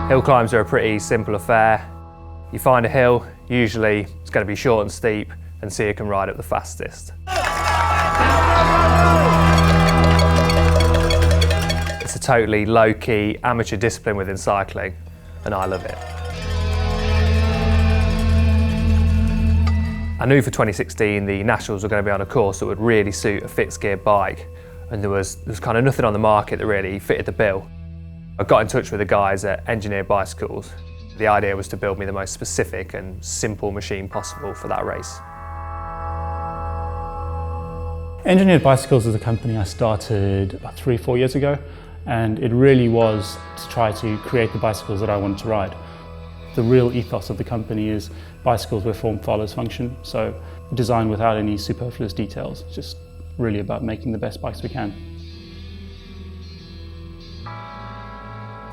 Hill climbs are a pretty simple affair. You find a hill, usually it's going to be short and steep, and see who can ride up the fastest. It's a totally low-key amateur discipline within cycling, and I love it. I knew for 2016 the Nationals were going to be on a course that would really suit a fixed gear bike, and there was kind of nothing on the market that really fitted the bill. I got in touch with the guys at Engineered Bicycles. The idea was to build me the most specific and simple machine possible for that race. Engineered Bicycles is a company I started about 3-4 years ago, and it really was to try to create the bicycles that I wanted to ride. The real ethos of the company is bicycles where form follows function, so design without any superfluous details, just really about making the best bikes we can.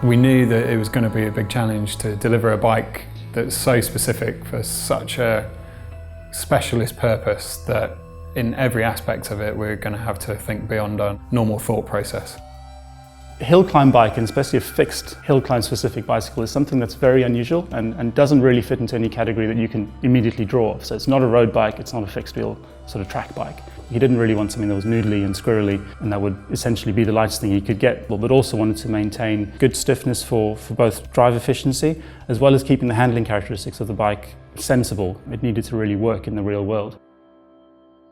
We knew that it was going to be a big challenge to deliver a bike that's so specific for such a specialist purpose that in every aspect of it we're going to have to think beyond our normal thought process. A hill climb bike, and especially a fixed hill climb specific bicycle, is something that's very unusual and doesn't really fit into any category that you can immediately draw off. So it's not a road bike, it's not a fixed wheel sort of track bike. He didn't really want something that was noodly and squirrely and that would essentially be the lightest thing he could get, but also wanted to maintain good stiffness for both drive efficiency as well as keeping the handling characteristics of the bike sensible. It needed to really work in the real world.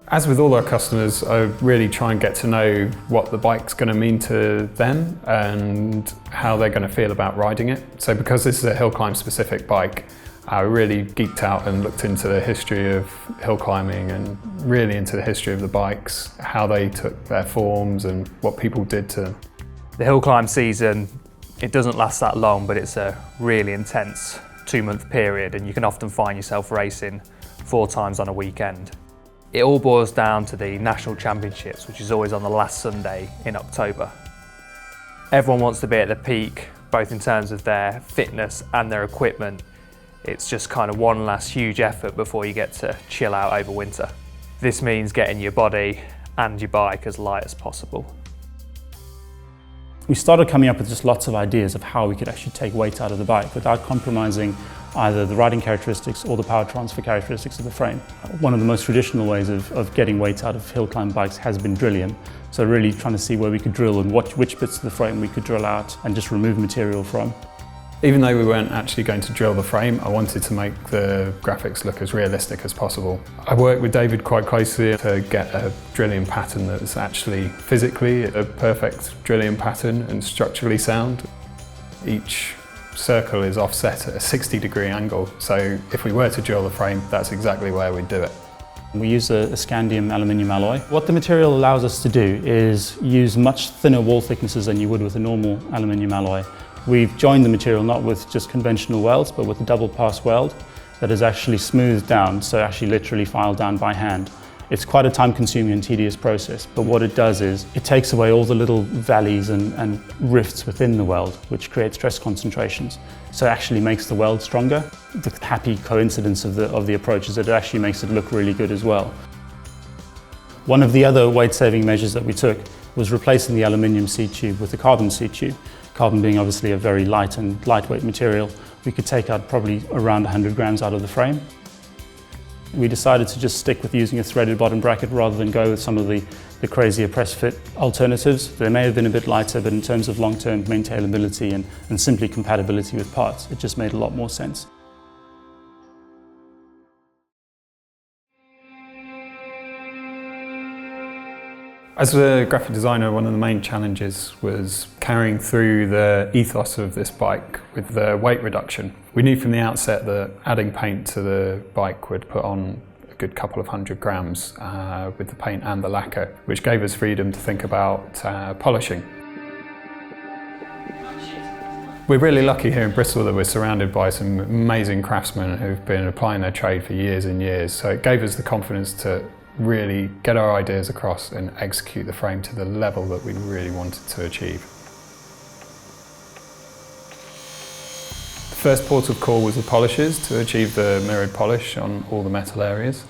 As with all our customers, I really try and get to know what the bike's going to mean to them and how they're going to feel about riding it. So because this is a hill climb specific bike, I really geeked out and looked into the history of hill climbing and really into the history of the bikes, how they took their forms and what people did to them. The hill climb season, it doesn't last that long, but it's a really intense 2-month period, and you can often find yourself racing 4 times on a weekend. It all boils down to the National Championships, which is always on the last Sunday in October. Everyone wants to be at the peak, both in terms of their fitness and their equipment. It's just kind of one last huge effort before you get to chill out over winter. This means getting your body and your bike as light as possible. We started coming up with just lots of ideas of how we could actually take weight out of the bike without compromising either the riding characteristics or the power transfer characteristics of the frame. One of the most traditional ways of getting weight out of hill climb bikes has been drilling. So really trying to see where we could drill and which bits of the frame we could drill out and just remove material from. Even though we weren't actually going to drill the frame, I wanted to make the graphics look as realistic as possible. I worked with David quite closely to get a drilling pattern that's actually physically a perfect drilling pattern and structurally sound. Each circle is offset at a 60-degree angle, so if we were to drill the frame, that's exactly where we'd do it. We use a scandium aluminium alloy. What the material allows us to do is use much thinner wall thicknesses than you would with a normal aluminium alloy. We've joined the material not with just conventional welds, but with a double pass weld that is actually smoothed down, so actually literally filed down by hand. It's quite a time-consuming and tedious process, but what it does is it takes away all the little valleys and rifts within the weld, which create stress concentrations. So it actually makes the weld stronger. The happy coincidence of the approach is that it actually makes it look really good as well. One of the other weight-saving measures that we took was replacing the aluminium seat tube with a carbon seat tube. Carbon being obviously a very light and lightweight material, we could take out probably around 100 grams out of the frame. We decided to just stick with using a threaded bottom bracket rather than go with some of the crazier press fit alternatives. They may have been a bit lighter, but in terms of long-term maintainability and simply compatibility with parts, it just made a lot more sense. As a graphic designer, one of the main challenges was carrying through the ethos of this bike with the weight reduction. We knew from the outset that adding paint to the bike would put on a good couple of 100 grams with the paint and the lacquer, which gave us freedom to think about polishing. We're really lucky here in Bristol that we're surrounded by some amazing craftsmen who've been applying their trade for years and years, so it gave us the confidence to really get our ideas across and execute the frame to the level that we really wanted to achieve. The first port of call was the polishers to achieve the mirrored polish on all the metal areas.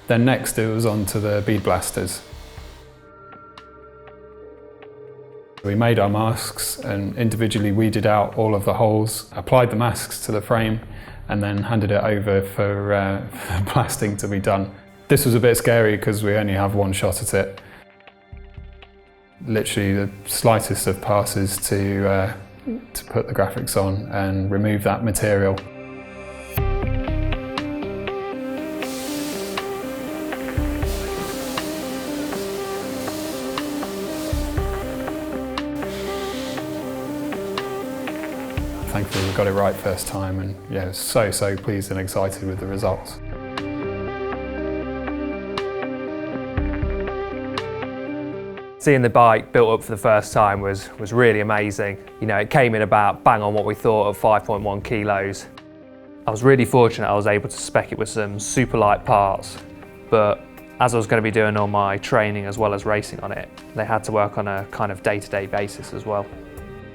Then next it was on to the bead blasters. We made our masks and individually weeded out all of the holes, applied the masks to the frame and then handed it over for blasting to be done. This was a bit scary because we only have one shot at it. Literally the slightest of passes to put the graphics on and remove that material. Thankfully we got it right first time and yeah, so pleased and excited with the results. Seeing the bike built up for the first time was really amazing. You know, it came in about bang on what we thought of 5.1 kilos. I was really fortunate I was able to spec it with some super light parts, but as I was going to be doing all my training as well as racing on it, they had to work on a kind of day-to-day basis as well.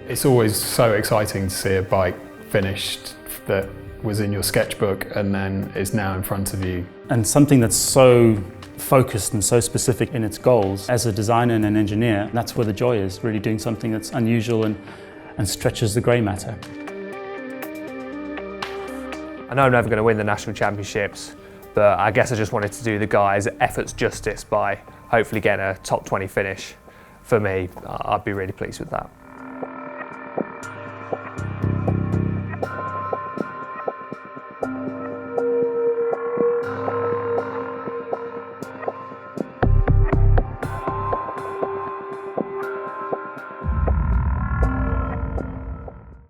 It's always so exciting to see a bike finished that was in your sketchbook and then is now in front of you. And something that's so focused and so specific in its goals. As a designer and an engineer, that's where the joy is, really doing something that's unusual and stretches the grey matter. I know I'm never going to win the national championships, but I guess I just wanted to do the guys' efforts justice by hopefully getting a top 20 finish. For me, I'd be really pleased with that.